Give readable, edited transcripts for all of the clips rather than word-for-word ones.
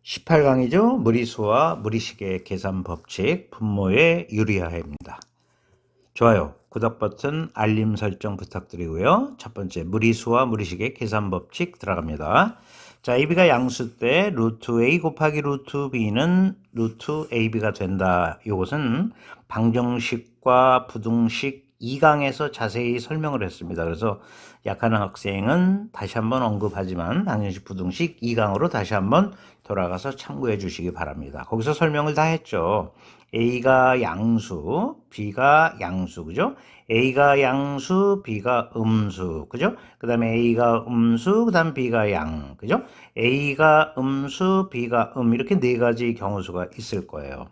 18강이죠. 무리수와 무리식의 계산 법칙, 분모의 유리화입니다. 좋아요, 구독 버튼, 알림 설정 부탁드리고요. 첫 번째, 무리수와 무리식의 계산 법칙 들어갑니다. 자, AB가 양수 때 루트 A 곱하기 루트 B는 루트 AB가 된다. 이것은 방정식과 부등식 2강에서 자세히 설명을 했습니다. 그래서 약하는 학생은 다시 한번 언급하지만 방정식 부등식 2강으로 다시 한번 돌아가서 참고해 주시기 바랍니다. 거기서 설명을 다 했죠. A가 양수, B가 양수, 그죠? A가 양수, B가 음수, 그죠? 그 다음에 A가 음수, 그 다음 B가 양, 그죠? A가 음수, B가 이렇게 네 가지 경우수가 있을 거예요.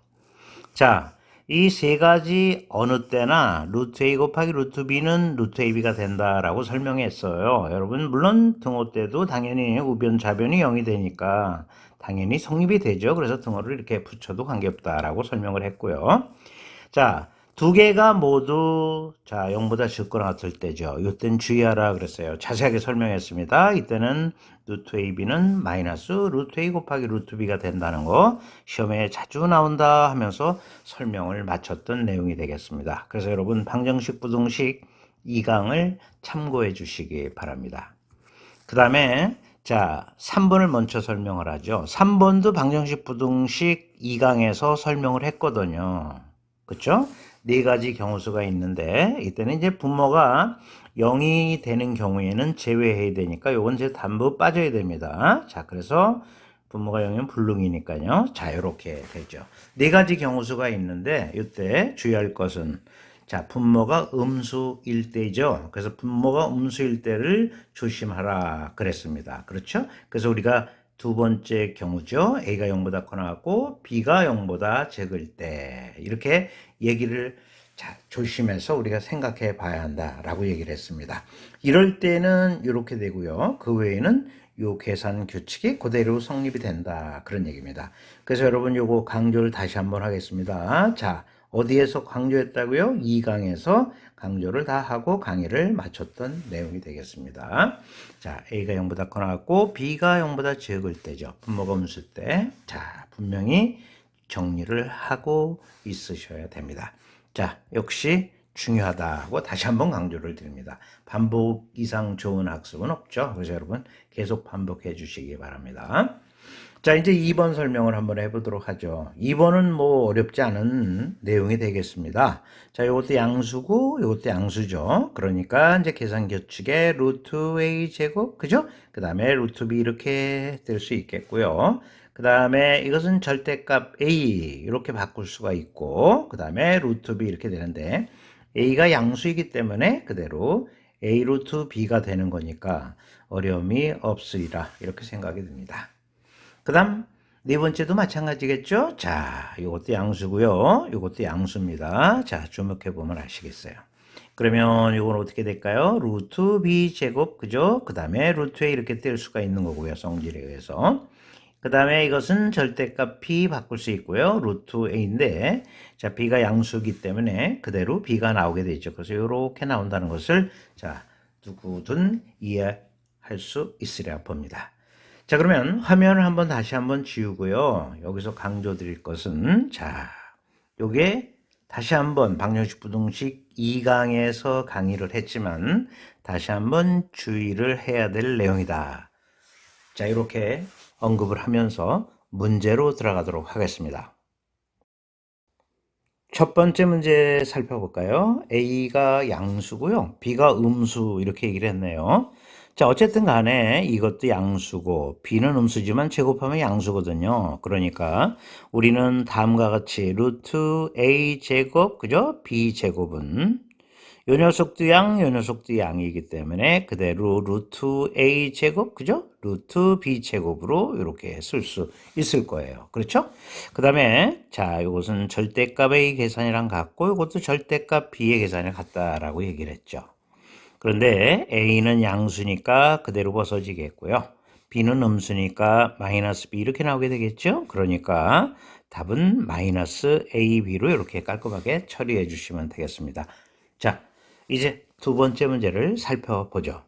자, 이 세 가지 어느 때나 루트 A 곱하기 루트 B는 루트 AB가 된다라고 설명했어요. 여러분, 물론 등호 때도 당연히 우변, 좌변이 0이 되니까 당연히 성립이 되죠. 그래서 등호를 이렇게 붙여도 관계없다라고 설명을 했고요. 자, 두 개가 모두 0보다 적거나 같을 때죠. 이때는 주의하라 그랬어요. 자세하게 설명했습니다. 이때는 루트 AB는 마이너스 루트 A 곱하기 루트 B가 된다는 거 시험에 자주 나온다 하면서 설명을 마쳤던 내용이 되겠습니다. 그래서 여러분 방정식 부등식 2강을 참고해 주시기 바랍니다. 그 다음에 3번을 먼저 설명을 하죠. 3번도 방정식 부등식 2강에서 설명을 했거든요. 그렇죠? 네 가지 경우수가 있는데 이때는 이제 분모가 0이 되는 경우에는 제외해야 되니까 요건 이제 단부 빠져야 됩니다. 자, 그래서 분모가 0이면 불능이니까요. 자, 이렇게 되죠. 네 가지 경우수가 있는데 이때 주의할 것은 분모가 음수일 때죠. 그래서 분모가 음수일 때를 조심하라 그랬습니다. 그렇죠? 그래서 우리가 두 번째 경우죠. A가 0보다 커나고 B가 0보다 적을 때 이렇게 얘기를 조심해서 우리가 생각해 봐야 한다라고 얘기를 했습니다. 이럴 때는 이렇게 되고요. 그 외에는 요 계산 규칙이 그대로 성립이 된다. 그런 얘기입니다. 그래서 여러분 요거 강조를 다시 한번 하겠습니다. 자, 어디에서 강조했다고요? 2강에서 강조를 다 하고 강의를 마쳤던 내용이 되겠습니다. 자, A가 0보다 커나고 B가 0보다 적을 때죠. 분모가 음수 때. 자, 분명히 정리를 하고 있으셔야 됩니다. 자, 역시 중요하다고 다시 한번 강조를 드립니다. 반복 이상 좋은 학습은 없죠. 그래서 여러분 계속 반복해 주시기 바랍니다. 자, 이제 2번 설명을 한번 해보도록 하죠. 2번은 뭐 어렵지 않은 내용이 되겠습니다. 자, 이것도 양수고 이것도 양수죠. 그러니까 이제 계산 규칙에 루트 A 제곱, 그죠? 그 다음에 루트 B 이렇게 될 수 있겠고요. 그 다음에 이것은 절대값 A 이렇게 바꿀 수가 있고, 그 다음에 루트 B 이렇게 되는데 A가 양수이기 때문에 그대로 A 루트 B가 되는 거니까 어려움이 없으리라 이렇게 생각이 듭니다. 그 다음 네 번째도 마찬가지겠죠. 자, 이것도 양수고요. 이것도 양수입니다. 자, 주목해 보면 아시겠어요. 그러면 이건 어떻게 될까요? 루트 B 제곱, 그죠? 그 다음에 루트 A 이렇게 뗄 수가 있는 거고요. 성질에 의해서. 그 다음에 이것은 절대값 P 바꿀 수 있고요. 루트 A인데, 자, B가 양수이기 때문에 그대로 B가 나오게 되죠. 그래서 이렇게 나온다는 것을, 누구든 이해할 수 있으리라 봅니다. 자, 그러면 화면을 한번 다시 한번 지우고요. 여기서 강조 드릴 것은, 요게 다시 한번 방정식 부등식 2강에서 강의를 했지만, 다시 한번 주의를 해야 될 내용이다. 자, 이렇게 언급을 하면서 문제로 들어가도록 하겠습니다. 첫 번째 문제 살펴볼까요? A가 양수고요. B가 음수 이렇게 얘기를 했네요. 자, 어쨌든 간에 이것도 양수고 B는 음수지만 제곱하면 양수거든요. 그러니까 우리는 다음과 같이 루트 A 제곱, 그죠? B 제곱은 요 녀석도 요 녀석도 양이기 때문에 그대로 루트 A 제곱, 그죠? 루트 B 제곱으로 이렇게 쓸 수 있을 거예요. 그렇죠? 그 다음에, 이것은 절대값 A 계산이랑 같고, 이것도 절대값 B의 계산이 같다라고 얘기를 했죠. 그런데 A는 양수니까 그대로 벗어지겠고요. B는 음수니까 마이너스 B 이렇게 나오게 되겠죠? 그러니까 답은 마이너스 AB로 이렇게 깔끔하게 처리해 주시면 되겠습니다. 자, 이제 두 번째 문제를 살펴보죠.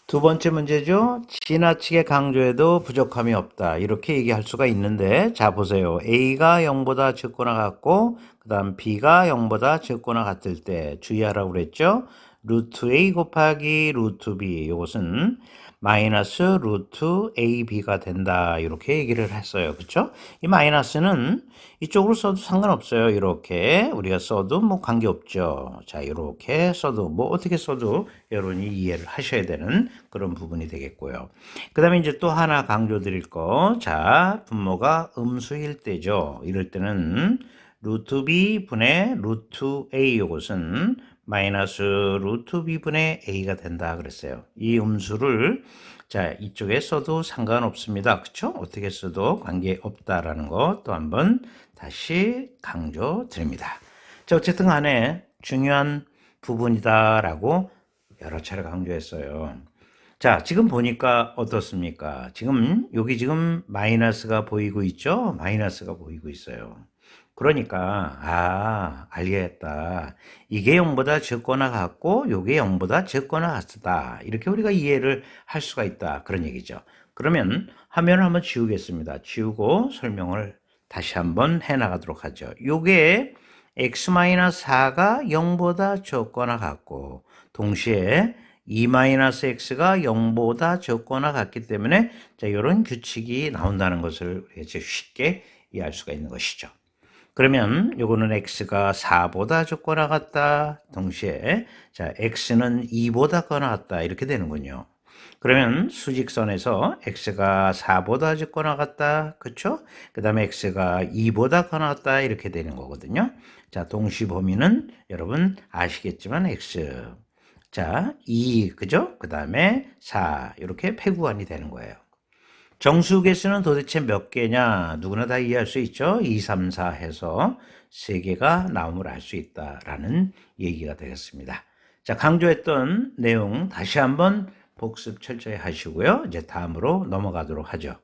두 번째 문제죠. 지나치게 강조해도 부족함이 없다. 이렇게 얘기할 수가 있는데, 자, 보세요. A가 0보다 적거나 같고, 그 다음 B가 0보다 적거나 같을 때 주의하라고 그랬죠. 루트 A 곱하기 루트 B. 이것은 마이너스 루트 AB가 된다. 이렇게 얘기를 했어요. 그쵸? 이 마이너스는 이쪽으로 써도 상관없어요. 이렇게 우리가 써도 뭐 관계없죠. 자, 이렇게 써도 뭐 어떻게 써도 여러분이 이해를 하셔야 되는 그런 부분이 되겠고요. 그 다음에 이제 또 하나 강조 드릴 거. 자, 분모가 음수일 때죠. 이럴 때는 루트 b 분의 루트 a 이것은 마이너스 루트 b 분의 a가 된다 그랬어요. 이 음수를 자, 이쪽에 써도 상관없습니다. 그쵸? 어떻게 써도 관계없다라는 거 또 한번 다시 강조 드립니다. 자, 어쨌든 간에 중요한 부분이다라고 여러 차례 강조했어요. 자, 지금 보니까 어떻습니까? 여기 지금 마이너스가 보이고 있죠? 마이너스가 보이고 있어요. 그러니까, 알겠다. 이게 0보다 적거나 같고, 요게 0보다 적거나 같다. 이렇게 우리가 이해를 할 수가 있다. 그런 얘기죠. 그러면 화면을 한번 지우겠습니다. 지우고 설명을 다시 한번 해 나가도록 하죠. 요게 x-4가 0보다 적거나 같고, 동시에 2-x가 0보다 적거나 같기 때문에 자, 이런 규칙이 나온다는 것을 쉽게 이해할 수가 있는 것이죠. 그러면 요거는 x가 4보다 적거나 같다. 동시에 자, x는 2보다 거나 같다. 이렇게 되는군요. 그러면 수직선에서 x가 4보다 적거나 같다. 그렇죠? 그다음에 x가 2보다 거나 같다. 이렇게 되는 거거든요. 자, 동시 범위는 여러분 아시겠지만 x 자, 2, 그죠? 그 다음에 4, 이렇게 폐구간이 되는 거예요. 정수 개수는 도대체 몇 개냐? 누구나 다 이해할 수 있죠? 2, 3, 4 해서 3개가 나옴을 알 수 있다라는 얘기가 되겠습니다. 자, 강조했던 내용 다시 한번 복습 철저히 하시고요. 이제 다음으로 넘어가도록 하죠.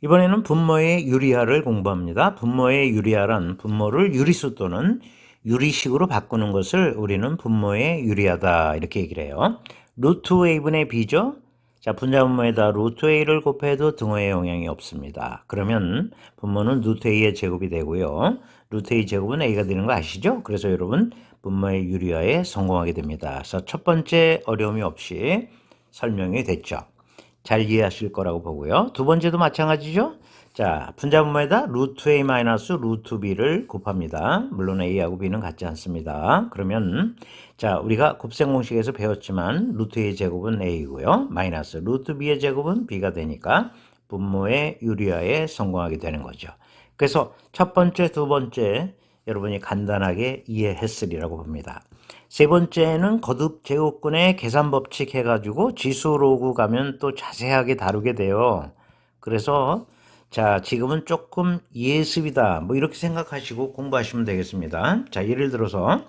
이번에는 분모의 유리화를 공부합니다. 분모의 유리화란 분모를 유리수 또는 유리식으로 바꾸는 것을 우리는 분모의 유리하다 이렇게 얘기를 해요. 루트 a분의 b죠. 자, 분자분모에다 루트 a를 곱해도 등호에 영향이 없습니다. 그러면 분모는 루트 a의 제곱이 되고요. 루트 a 제곱은 a가 되는 거 아시죠? 그래서 여러분 분모의 유리화에 성공하게 됩니다. 그래서 첫 번째 어려움이 없이 설명이 됐죠. 잘 이해하실 거라고 보고요. 두 번째도 마찬가지죠. 자, 분자분모에다 루트 a 마이너스 루트 b를 곱합니다. 물론 a하고 b는 같지 않습니다. 그러면 자, 우리가 곱셈 공식에서 배웠지만 루트 a의 제곱은 a이고요. 마이너스 루트 b의 제곱은 b가 되니까 분모의 유리화에 성공하게 되는 거죠. 그래서 첫 번째, 두 번째 여러분이 간단하게 이해했으리라고 봅니다. 세 번째는 거듭 제곱근의 계산 법칙 해가지고 지수로 오고 가면 또 자세하게 다루게 돼요. 그래서 자, 지금은 조금 예습이다. 뭐 이렇게 생각하시고 공부하시면 되겠습니다. 자, 예를 들어서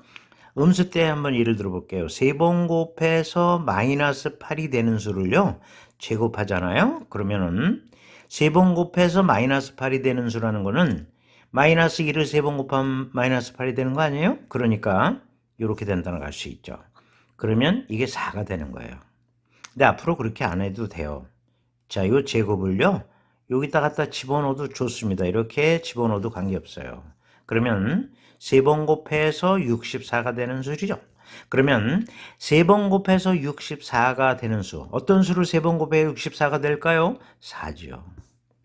음수 때 한번 예를 들어 볼게요. 3번 곱해서 마이너스 8이 되는 수를요. 제곱하잖아요. 그러면은 3번 곱해서 마이너스 8이 되는 수라는 거는 마이너스 1을 3번 곱하면 마이너스 8이 되는 거 아니에요? 그러니까 이렇게 된다는 걸 알 수 있죠. 그러면 이게 4가 되는 거예요. 근데 앞으로 그렇게 안 해도 돼요. 자, 이 제곱을요. 여기다 갖다 집어넣어도 좋습니다. 이렇게 집어넣어도 관계없어요. 그러면 3번 곱해서 64가 되는 수죠. 그러면 3번 곱해서 64가 되는 수. 어떤 수를 3번 곱해 64가 될까요? 4죠.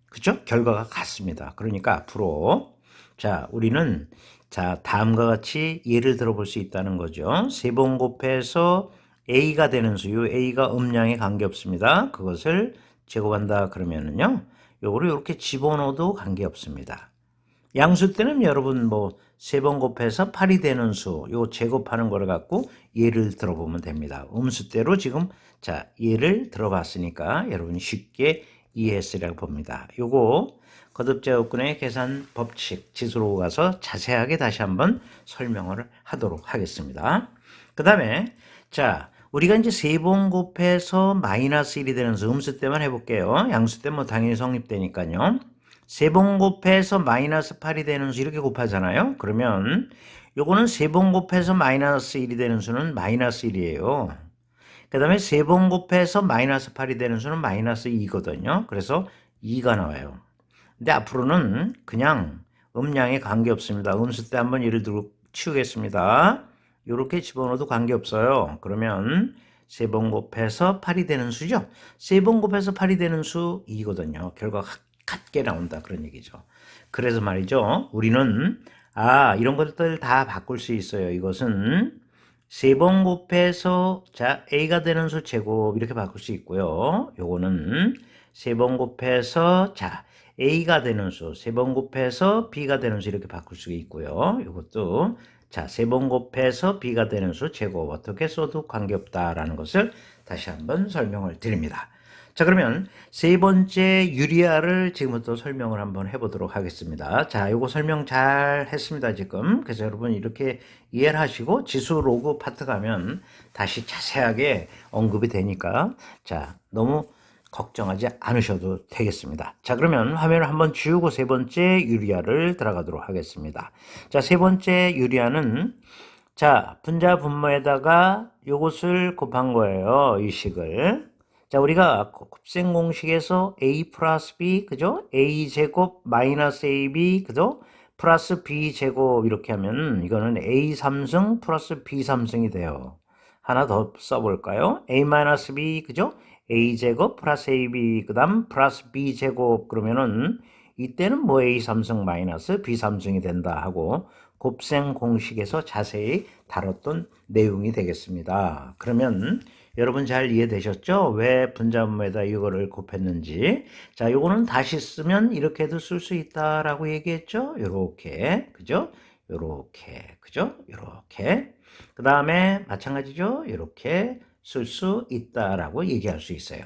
그죠? 결과가 같습니다. 그러니까 앞으로 자, 우리는 자, 다음과 같이 예를 들어볼 수 있다는 거죠. 3번 곱해서 a가 되는 수요. a가 음량에 관계없습니다. 그것을 제곱한다 그러면은요. 요거를 이렇게 집어넣어도 관계없습니다. 양수 때는 여러분 뭐 3번 곱해서 8이 되는 수, 요 제곱하는 거를 갖고 예를 들어보면 됩니다. 음수 때로 지금 자, 예를 들어봤으니까 여러분이 쉽게 이해했으리라고 봅니다. 요거 거듭제곱근의 계산 법칙 지수로 가서 자세하게 다시 한번 설명을 하도록 하겠습니다. 그 다음에 자, 우리가 이제 3번 곱해서 마이너스 1이 되는 수 음수 때만 해볼게요. 양수 때 뭐 당연히 성립되니까요. 3번 곱해서 마이너스 8이 되는 수 이렇게 곱하잖아요. 그러면 요거는 3번 곱해서 마이너스 1이 되는 수는 마이너스 1이에요. 그 다음에 3번 곱해서 마이너스 8이 되는 수는 마이너스 2거든요. 그래서 2가 나와요. 근데 앞으로는 그냥 음량에 관계없습니다. 음수 때 한번 예를 들어 치우겠습니다. 이렇게 집어넣어도 관계없어요. 그러면 3번 곱해서 8이 되는 수죠. 3번 곱해서 8이 되는 수 2거든요. 결과가 같게 나온다 그런 얘기죠. 그래서 말이죠. 우리는 이런 것들 다 바꿀 수 있어요. 이것은 3번 곱해서 자 A가 되는 수 제곱 이렇게 바꿀 수 있고요. 요거는 3번 곱해서 자 A가 되는 수, 3번 곱해서 B가 되는 수 이렇게 바꿀 수 있고요. 이것도 자, 3번 곱해서 B가 되는 수 제곱 어떻게 써도 관계없다라는 것을 다시 한번 설명을 드립니다. 자, 그러면 세 번째 유리아를 지금부터 설명을 한번 해보도록 하겠습니다. 자, 요거 설명 잘 했습니다, 지금. 그래서 여러분 이렇게 이해를 하시고 지수 로그 파트 가면 다시 자세하게 언급이 되니까 자, 너무 걱정하지 않으셔도 되겠습니다. 자, 그러면 화면을 한번 지우고 세 번째 유리아를 들어가도록 하겠습니다. 자, 세 번째 유리아는 자, 분자 분모에다가 요것을 곱한 거예요. 이 식을. 자, 우리가 곱셈 공식에서 a 플러스 b, 그죠? a 제곱 마이너스 ab, 그죠? 플러스 b 제곱 이렇게 하면 이거는 a 3승 플러스 b 3승이 돼요. 하나 더 써볼까요? a 마이너스 b, 그죠? a 제곱 플러스 ab, 그 다음 플러스 b 제곱 그러면은 이때는 뭐 a 3승 마이너스 b 3승이 된다 하고 곱셈 공식에서 자세히 다뤘던 내용이 되겠습니다. 그러면 여러분 잘 이해되셨죠? 왜 분자분모에다 이거를 곱했는지. 자, 요거는 다시 쓰면 이렇게도 쓸 수 있다라고 얘기했죠? 요렇게, 그죠? 요렇게, 그죠? 요렇게. 그 다음에 마찬가지죠? 요렇게 쓸 수 있다라고 얘기할 수 있어요.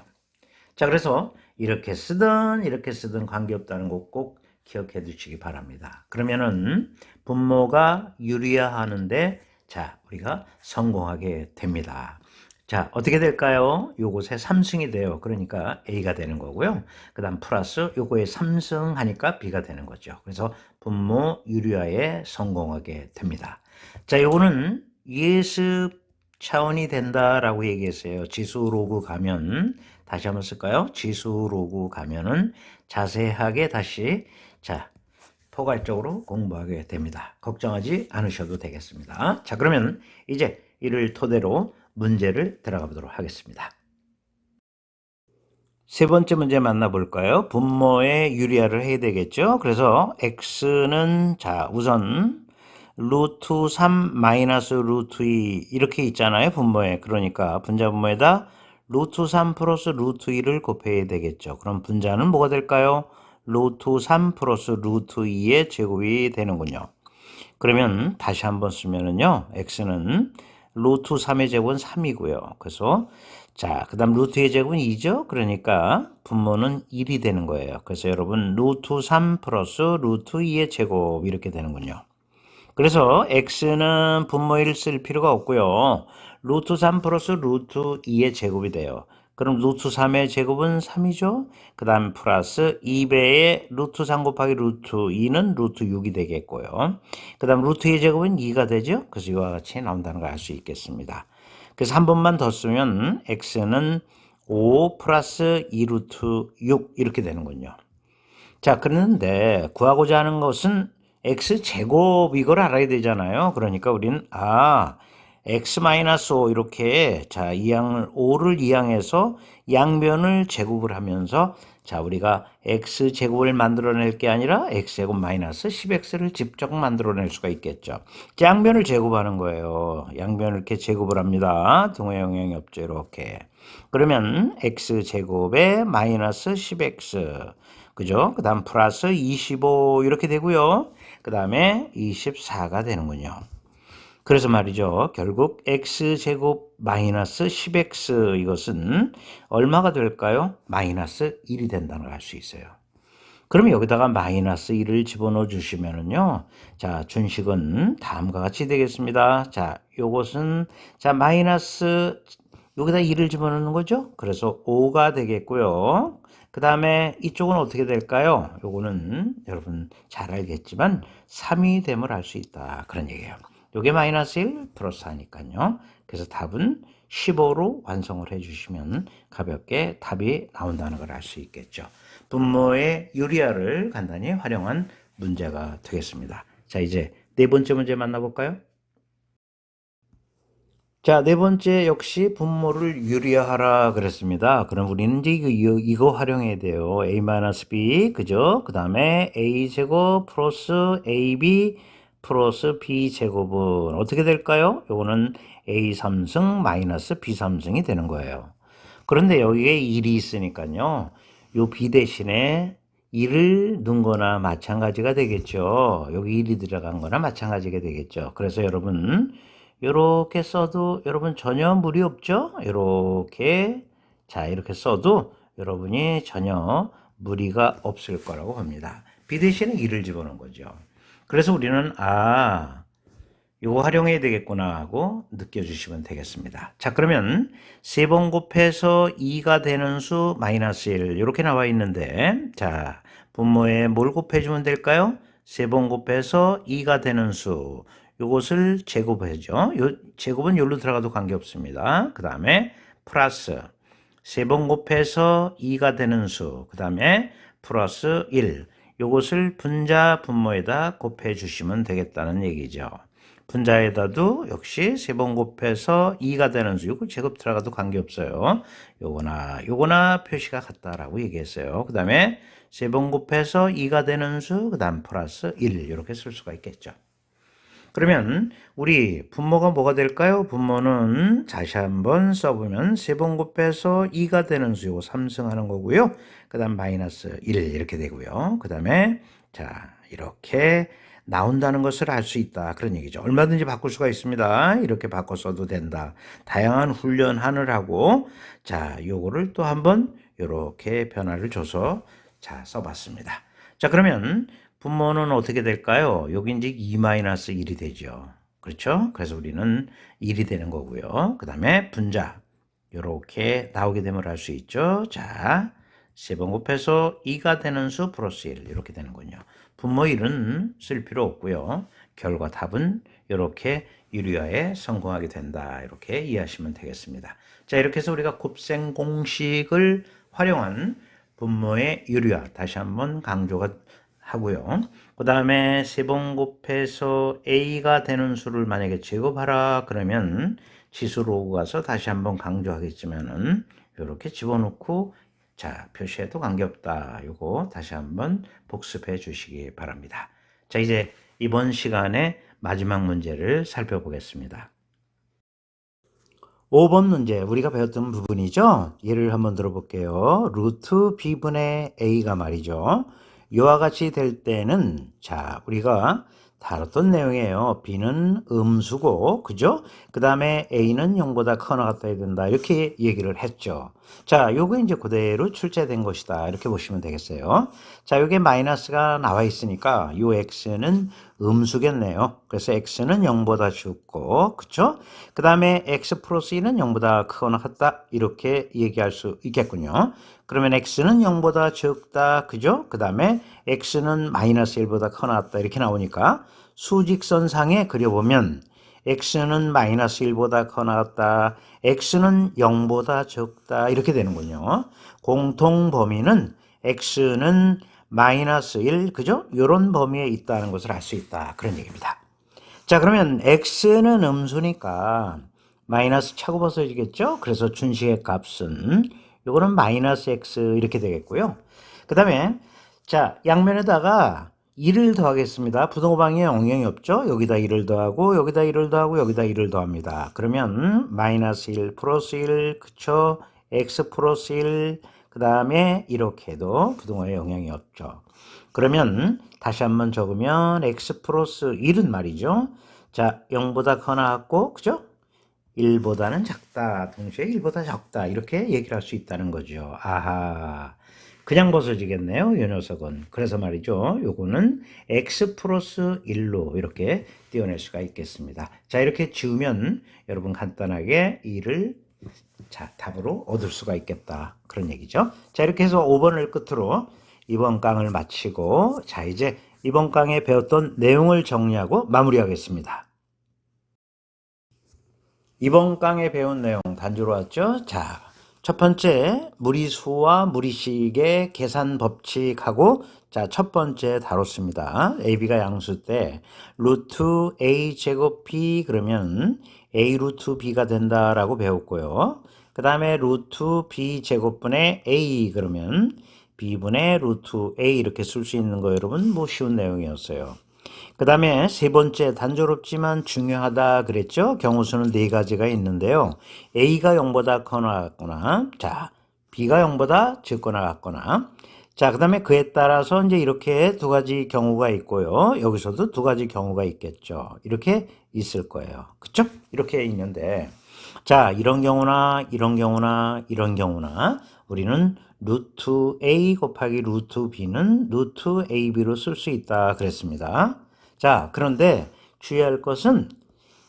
자, 그래서 이렇게 쓰든 관계없다는 거 꼭 기억해 두시기 바랍니다. 그러면은 분모가 유리화하는데 자, 우리가 성공하게 됩니다. 자, 어떻게 될까요? 요것에 3승이 돼요. 그러니까 A가 되는 거고요. 그 다음 플러스 요거에 3승 하니까 B가 되는 거죠. 그래서 분모 유리화에 성공하게 됩니다. 자, 요거는 예습 차원이 된다라고 얘기했어요. 지수 로그 가면 다시 한번 쓸까요? 지수 로그 가면은 자세하게 다시 자, 포괄적으로 공부하게 됩니다. 걱정하지 않으셔도 되겠습니다. 자, 그러면 이제 이를 토대로 문제를 들어가 보도록 하겠습니다. 세 번째 문제 만나볼까요? 분모에 유리화를 해야 되겠죠? 그래서 x는 자, 우선 루트 3 마이너스 루트 2 이렇게 있잖아요. 분모에. 그러니까 분자 분모에다 루트 3 플러스 루트 2를 곱해야 되겠죠. 그럼 분자는 뭐가 될까요? 루트 3 플러스 루트 2의 제곱이 되는군요. 그러면 다시 한번 쓰면은요. x는 루트 3의 제곱은 3이고요. 그래서 자, 그 다음 루트의 제곱은 2죠? 그러니까 분모는 1이 되는 거예요. 그래서 여러분 루트 3 플러스 루트 2의 제곱 이렇게 되는군요. 그래서 x는 분모 1을 쓸 필요가 없고요. 루트 3 플러스 루트 2의 제곱이 돼요. 그럼 루트 3의 제곱은 3이죠. 그 다음 플러스 2배의 루트 3 곱하기 루트 2는 루트 6이 되겠고요. 그 다음 루트 2의 제곱은 2가 되죠. 그래서 이와 같이 나온다는 걸 알 수 있겠습니다. 그래서 한 번만 더 쓰면 x는 5 플러스 2 루트 6 이렇게 되는군요. 자, 그런데 구하고자 하는 것은 x제곱 이걸 알아야 되잖아요. 그러니까 우리는 x-5 이렇게 자, 5를 이항해서 양변을 제곱을 하면서 자, 우리가 x제곱을 만들어낼 게 아니라 x제곱 마이너스 10x를 직접 만들어낼 수가 있겠죠. 양변을 제곱하는 거예요. 양변을 이렇게 제곱을 합니다. 등호 영향이 없죠. 이렇게. 그러면 x제곱에 마이너스 10x 그죠? 그 다음 플러스 25 이렇게 되고요. 그 다음에 24가 되는군요. 그래서 말이죠. 결국 x제곱 마이너스 10x 이것은 얼마가 될까요? 마이너스 1이 된다는 걸 알 수 있어요. 그러면 여기다가 마이너스 1을 집어넣어 주시면은요. 자, 준식은 다음과 같이 되겠습니다. 자, 요것은 자, 마이너스 여기다 2를 집어넣는 거죠. 그래서 5가 되겠고요. 그 다음에 이쪽은 어떻게 될까요? 요거는 여러분 잘 알겠지만 3이 됨을 알 수 있다. 그런 얘기예요. 요게 마이너스 1 플러스 하니까요. 그래서 답은 15로 완성을 해주시면 가볍게 답이 나온다는 걸 알 수 있겠죠. 분모의 유리화를 간단히 활용한 문제가 되겠습니다. 자, 이제 네 번째 문제 만나볼까요? 자, 네 번째 역시 분모를 유리화하라 그랬습니다. 그럼 우리는 이제 이거 활용해야 돼요. a-b, 그죠? 그 다음에 a제곱 플러스 ab 플러스 b제곱은 어떻게 될까요? 요거는 a3승 마이너스 b3승이 되는 거예요. 그런데 여기에 1이 있으니까요. 요 b 대신에 1을 넣은 거나 마찬가지가 되겠죠. 여기 1이 들어간 거나 마찬가지가 되겠죠. 그래서 여러분 이렇게 써도 여러분 전혀 무리 없죠? 이렇게 자 이렇게 써도 여러분이 전혀 무리가 없을 거라고 봅니다. b 대신에 1을 집어넣은 거죠. 그래서 우리는 이거 활용해야 되겠구나 하고 느껴주시면 되겠습니다. 자, 그러면 3번 곱해서 2가 되는 수 마이너스 1 이렇게 나와 있는데 자, 분모에 뭘 곱해주면 될까요? 3번 곱해서 2가 되는 수 이것을 제곱해죠. 요 제곱은 여기로 들어가도 관계없습니다. 그 다음에 플러스 3번 곱해서 2가 되는 수 그 다음에 플러스 1 이것을 분자 분모에다 곱해 주시면 되겠다는 얘기죠. 분자에다도 역시 3번 곱해서 2가 되는 수, 이거 제곱 들어가도 관계없어요. 요거나 표시가 같다라고 얘기했어요. 그 다음에 3번 곱해서 2가 되는 수, 그 다음 플러스 1 이렇게 쓸 수가 있겠죠. 그러면 우리 분모가 뭐가 될까요? 분모는 다시 한번 써보면 3번 곱해서 2가 되는 수, 이거 3승하는 거고요. 그 다음 마이너스 1 이렇게 되고요. 그 다음에 자 이렇게 나온다는 것을 알 수 있다. 그런 얘기죠. 얼마든지 바꿀 수가 있습니다. 이렇게 바꿔 써도 된다. 다양한 훈련하느라고 자, 요거를 또 한번 이렇게 변화를 줘서 자, 써봤습니다. 자, 그러면 분모는 어떻게 될까요? 여기 이제 2-1이 되죠. 그렇죠? 그래서 우리는 1이 되는 거고요. 그 다음에 분자. 이렇게 나오게 되면 알 수 있죠. 자, 3번 곱해서 2가 되는 수 플러스 1 이렇게 되는군요. 분모 1은 쓸 필요 없고요. 결과 답은 이렇게 유리화에 성공하게 된다. 이렇게 이해하시면 되겠습니다. 자, 이렇게 해서 우리가 곱셈 공식을 활용한 분모의 유리화 다시 한번 강조가 하고요. 그 다음에 3번 곱해서 a가 되는 수를 만약에 제곱하라 그러면 지수로 오고 가서 다시 한번 강조하겠지만은 이렇게 집어넣고 자, 표시해도 관계없다. 요거 다시 한번 복습해 주시기 바랍니다. 자, 이제 이번 시간에 마지막 문제를 살펴보겠습니다. 5번 문제 우리가 배웠던 부분이죠. 예를 한번 들어볼게요. 루트 b분의 a가 말이죠. 이와 같이 될 때는 자 우리가 다뤘던 내용이에요. b는 음수고 그죠? 그 다음에 a는 0보다 커나 같아야 된다 이렇게 얘기를 했죠. 자 요거 이제 그대로 출제된 것이다 이렇게 보시면 되겠어요. 자 요게 마이너스가 나와 있으니까 요 x는 음수겠네요. 그래서 x는 0보다 작고 그쵸? 그 다음에 x 플러스 2는 0보다 크거나 같다 이렇게 얘기할 수 있겠군요. 그러면 x는 0보다 적다 그죠? 그 다음에 x는 마이너스 1보다 크거나 같다 이렇게 나오니까 수직선상에 그려보면 x는 마이너스 1보다 크거나 같다 x는 0보다 적다 이렇게 되는군요. 공통 범위는 x는 마이너스 1 그죠? 이런 범위에 있다는 것을 알 수 있다 그런 얘기입니다. 자 그러면 x는 음수니까 마이너스 차고 벗어지겠죠? 그래서 준식의 값은 요거는 마이너스 x 이렇게 되겠고요. 그 다음에 자 양면에다가 2를 더하겠습니다. 부등호 방향에 영향이 없죠? 여기다 2를 더하고 여기다 2를 더하고 여기다 2를 더합니다. 그러면 마이너스 1 플러스 1 그쵸? x 플러스 1 그 다음에 이렇게 해도 부등호에 영향이 없죠. 그러면 다시 한번 적으면 x 플러스 1은 말이죠. 자 0보다 커나 같고 그죠? 1보다는 작다. 동시에 1보다 적다. 이렇게 얘기를 할 수 있다는 거죠. 아하. 그냥 벗어지겠네요. 이 녀석은. 그래서 말이죠. 요거는 x 플러스 1로 이렇게 띄워낼 수가 있겠습니다. 자, 이렇게 지우면 여러분 간단하게 2를 자, 답으로 얻을 수가 있겠다. 그런 얘기죠. 자, 이렇게 해서 5번을 끝으로 이번 강을 마치고 자, 이제 이번 강에 배웠던 내용을 정리하고 마무리하겠습니다. 이번 강에 배운 내용 단주로 왔죠? 자, 첫 번째 무리수와 무리식의 계산 법칙하고 자, 첫 번째 다뤘습니다. AB가 양수 때 루트 A 제곱 B 그러면 A 루트 B가 된다라고 배웠고요. 그 다음에 루트 B 제곱분의 A 그러면 B분의 루트 A 이렇게 쓸 수 있는 거 여러분 뭐 쉬운 내용이었어요. 그 다음에 세 번째 단조롭지만 중요하다 그랬죠? 경우수는 네 가지가 있는데요. A가 0보다 커나 같거나, 자, B가 0보다 적거나 같거나, 자, 그 다음에 그에 따라서 이제 이렇게 두 가지 경우가 있고요. 여기서도 두 가지 경우가 있겠죠. 이렇게 있을 거예요. 그쵸? 이렇게 있는데, 자, 이런 경우나, 이런 경우나, 이런 경우나, 우리는 루트 A 곱하기 루트 B는 루트 AB로 쓸 수 있다 그랬습니다. 자, 그런데 주의할 것은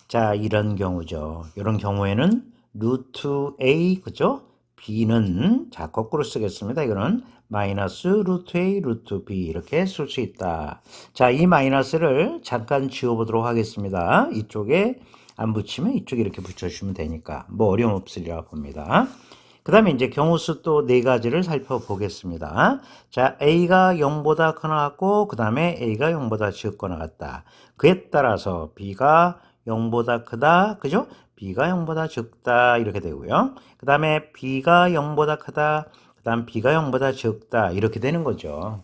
자, 이런 경우죠. 이런 경우에는 루트 A, 그죠? B는 자, 거꾸로 쓰겠습니다. 이거는 마이너스 루트 A, 루트 B 이렇게 쓸 수 있다. 자, 이 마이너스를 잠깐 지워보도록 하겠습니다. 이쪽에 안 붙이면 이쪽에 이렇게 붙여주시면 되니까 뭐 어려움 없으리라 봅니다. 그 다음에 이제 경우수 또 네 가지를 살펴보겠습니다. 자, A가 0보다 커나 같고, 그 다음에 A가 0보다 적거나 같다. 그에 따라서 B가 0보다 크다, 그죠? B가 0보다 적다, 이렇게 되고요. 그 다음에 B가 0보다 크다, 그 다음 B가 0보다 적다, 이렇게 되는 거죠.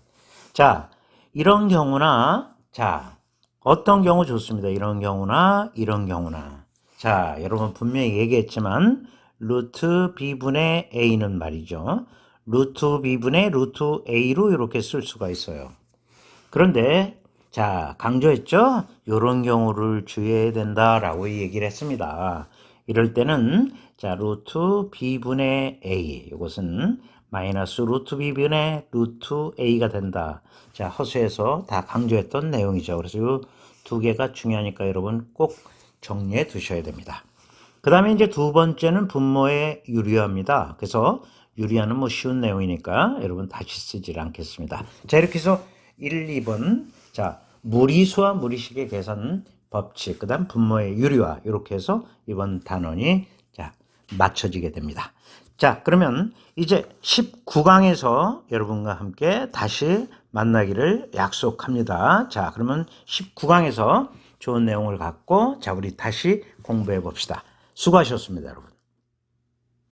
자, 이런 경우나, 자, 어떤 경우 좋습니다. 이런 경우나, 이런 경우나. 자, 여러분 분명히 얘기했지만, 루트 B분의 A는 말이죠. 루트 B분의 루트 A로 이렇게 쓸 수가 있어요. 그런데 자, 강조했죠? 이런 경우를 주의해야 된다라고 얘기를 했습니다. 이럴 때는 자, 루트 B분의 A 이것은 마이너스 루트 B분의 루트 A가 된다. 자, 허수에서 다 강조했던 내용이죠. 그래서 이 두 개가 중요하니까 여러분 꼭 정리해 두셔야 됩니다. 그 다음에 이제 두 번째는 분모에 유리화입니다. 그래서 유리화는 뭐 쉬운 내용이니까 여러분 다시 쓰질 않겠습니다. 자, 이렇게 해서 1, 2번. 자, 무리수와 무리식의 계산 법칙, 그 다음 분모의 유리화. 이렇게 해서 이번 단원이 자, 맞춰지게 됩니다. 자, 그러면 이제 19강에서 여러분과 함께 다시 만나기를 약속합니다. 자, 그러면 19강에서 좋은 내용을 갖고 자, 우리 다시 공부해 봅시다. 수고하셨습니다, 여러분.